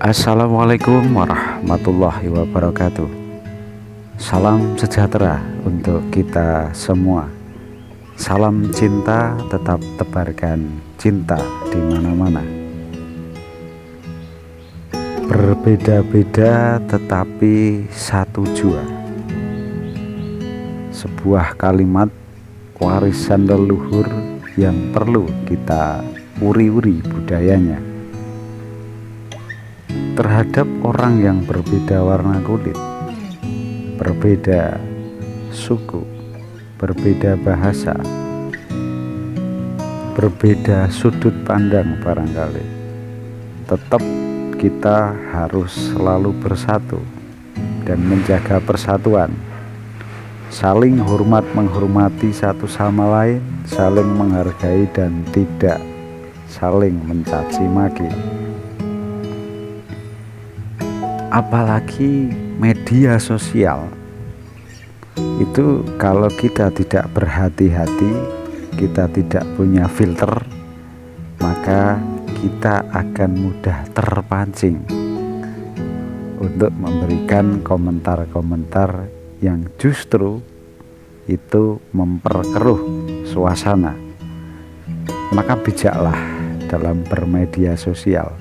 Assalamualaikum warahmatullahi wabarakatuh. Salam sejahtera untuk kita semua. Salam cinta, tetap tebarkan cinta di mana-mana. Berbeda-beda tetapi satu jua. Sebuah kalimat warisan leluhur yang perlu kita uri-uri budayanya. Terhadap orang yang berbeda warna kulit, berbeda suku, berbeda bahasa, berbeda sudut pandang barangkali, tetap kita harus selalu bersatu dan menjaga persatuan, saling hormat menghormati satu sama lain, saling menghargai dan tidak saling mencaci maki. Apalagi media sosial itu, kalau kita tidak berhati-hati, kita tidak punya filter, maka kita akan mudah terpancing untuk memberikan komentar-komentar yang justru itu memperkeruh suasana. Maka bijaklah dalam bermedia sosial,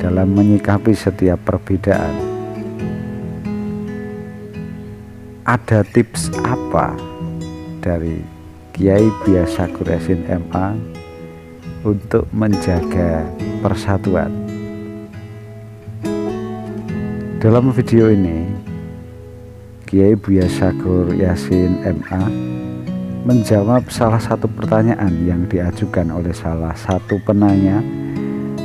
dalam menyikapi setiap perbedaan. Ada tips apa dari Kiai Buya Syahkur Yasin MA untuk menjaga persatuan? Dalam video ini, Kiai Buya Syahkur Yasin MA menjawab salah satu pertanyaan yang diajukan oleh salah satu penanya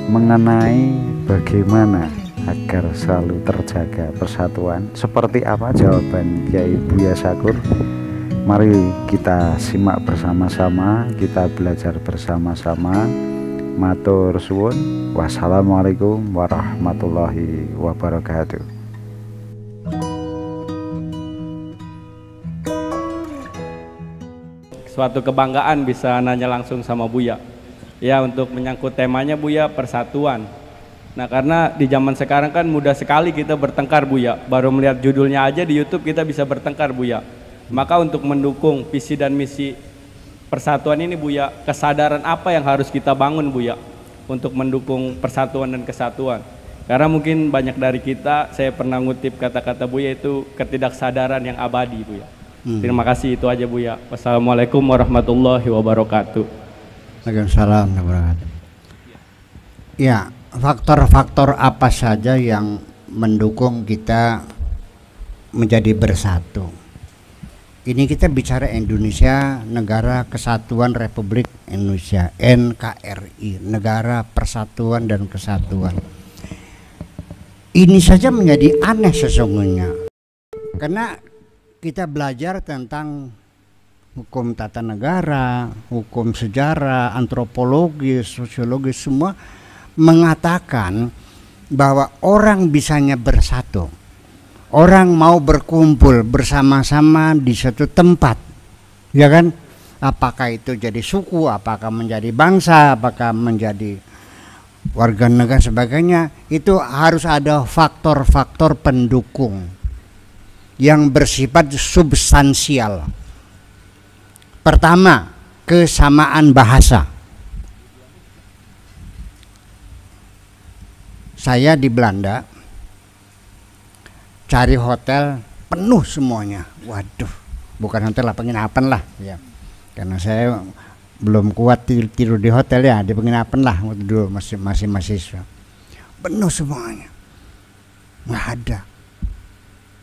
mengenai bagaimana agar selalu terjaga persatuan. Seperti apa jawaban Kiai Buya Syahkur? Mari kita simak bersama-sama, kita belajar bersama-sama. Matur suwun. Wassalamualaikum warahmatullahi wabarakatuh. Suatu kebanggaan bisa nanya langsung sama Buya. Ya, untuk menyangkut temanya Buya, persatuan. Nah, karena di zaman sekarang kan mudah sekali kita bertengkar Buya. Baru melihat judulnya aja di YouTube kita bisa bertengkar Buya. Maka untuk mendukung visi dan misi persatuan ini Buya, kesadaran apa yang harus kita bangun Buya untuk mendukung persatuan dan kesatuan? Karena mungkin banyak dari kita, saya pernah ngutip kata-kata Buya itu ketidaksadaran yang abadi Buya. Terima kasih, itu aja Buya. Wassalamualaikum warahmatullahi wabarakatuh. Waalaikumsalam warahmatullahi wabarakatuh. Ya, faktor-faktor apa saja yang mendukung kita menjadi bersatu? Ini kita bicara Indonesia, Negara Kesatuan Republik Indonesia, NKRI, Negara Persatuan dan Kesatuan. Ini saja menjadi aneh sesungguhnya, karena kita belajar tentang hukum tata negara, hukum sejarah, antropologi, sosiologi, semua mengatakan bahwa orang bisanya bersatu, orang mau berkumpul bersama-sama di satu tempat, ya kan? Apakah itu jadi suku, apakah menjadi bangsa, apakah menjadi warga negara sebagainya, itu harus ada faktor-faktor pendukung yang bersifat substansial. Pertama, kesamaan bahasa. Saya di Belanda cari hotel penuh semuanya. Waduh, bukan hotel lah, penginapan lah ya. Karena saya belum kuat tidur di hotel ya, di penginapan lah waktu dulu masih mahasiswa. Penuh semuanya. Nggak ada.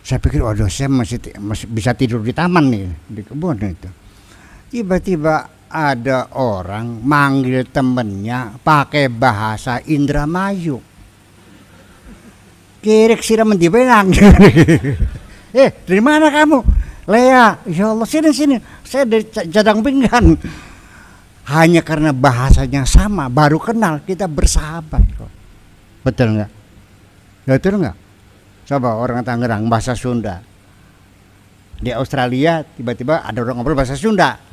Saya pikir waduh, saya masih bisa tidur di taman nih, di kebun itu. Tiba-tiba ada orang manggil temennya pakai bahasa Indramayu. Kirek siram dibenang. Dari mana kamu? Lea, ya Allah, sini. Saya dari Jadang Pinggan. Hanya karena bahasanya sama, baru kenal, kita bersahabat kok. Betul nggak? Betul nggak? Coba orang Tangerang bahasa Sunda. Di Australia tiba-tiba ada orang ngobrol bahasa Sunda.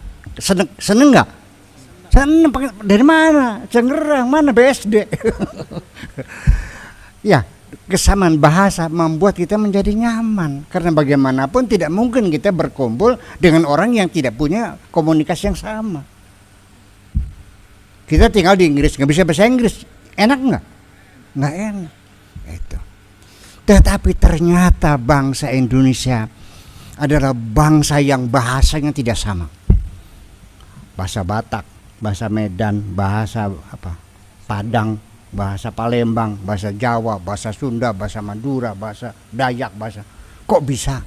Seneng nggak? Seneng dari mana? Cengerang, mana BSD? Ya, kesamaan bahasa membuat kita menjadi nyaman. Karena bagaimanapun tidak mungkin kita berkumpul dengan orang yang tidak punya komunikasi yang sama. Kita tinggal di Inggris, nggak bisa bahasa Inggris, enak nggak? Nggak enak. Itu. Tetapi ternyata bangsa Indonesia adalah bangsa yang bahasanya tidak sama. Bahasa Batak, bahasa Medan, bahasa Padang, bahasa Palembang, bahasa Jawa, bahasa Sunda, bahasa Madura, bahasa Dayak, bahasa. Kok bisa?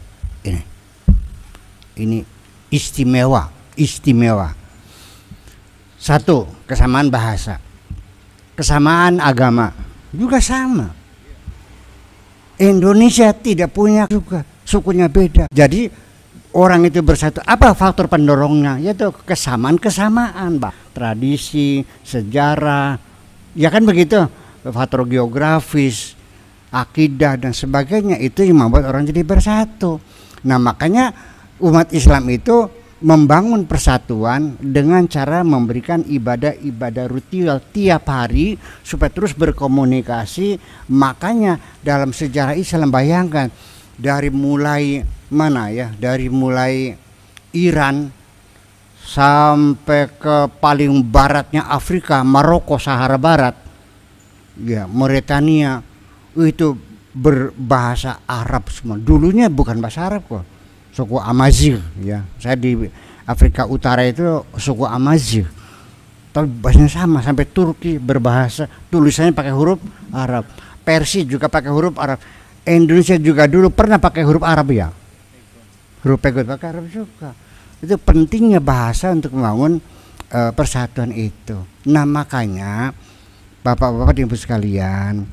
Ini istimewa. Satu, kesamaan bahasa. Kesamaan agama juga sama. Indonesia tidak punya juga, sukunya beda. Jadi orang itu bersatu. Apa faktor pendorongnya? Yaitu kesamaan, tradisi, sejarah, ya kan begitu. Faktor geografis, akidah dan sebagainya itu yang membuat orang jadi bersatu. Nah makanya umat Islam itu membangun persatuan dengan cara memberikan ibadah ritual tiap hari supaya terus berkomunikasi. Makanya dalam sejarah Islam bayangkan dari mulai dari mulai Iran sampai ke paling baratnya Afrika, Maroko, Sahara Barat, ya Mauritania, itu berbahasa Arab semua. Dulunya bukan bahasa Arab kok, suku Amazigh ya. Saya di Afrika Utara itu suku Amazigh, tapi bahasanya sama. Sampai Turki berbahasa, tulisannya pakai huruf Arab. Persia juga pakai huruf Arab. Indonesia juga dulu pernah pakai huruf Arab ya, huruf pegot pakai Arab juga. Itu pentingnya bahasa untuk membangun persatuan itu. Nah makanya bapak-bapak dan ibu sekalian,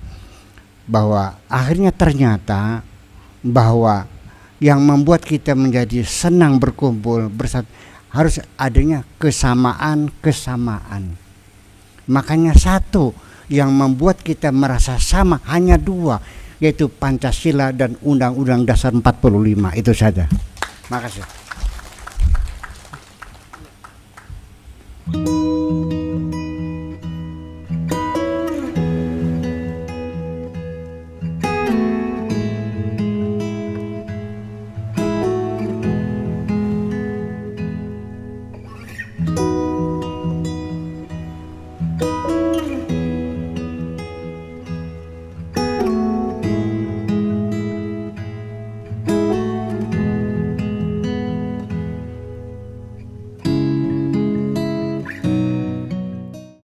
bahwa akhirnya ternyata bahwa yang membuat kita menjadi senang berkumpul bersatu harus adanya kesamaan. Makanya satu yang membuat kita merasa sama hanya dua, yaitu Pancasila dan Undang-Undang Dasar 45. Itu saja. Makasih.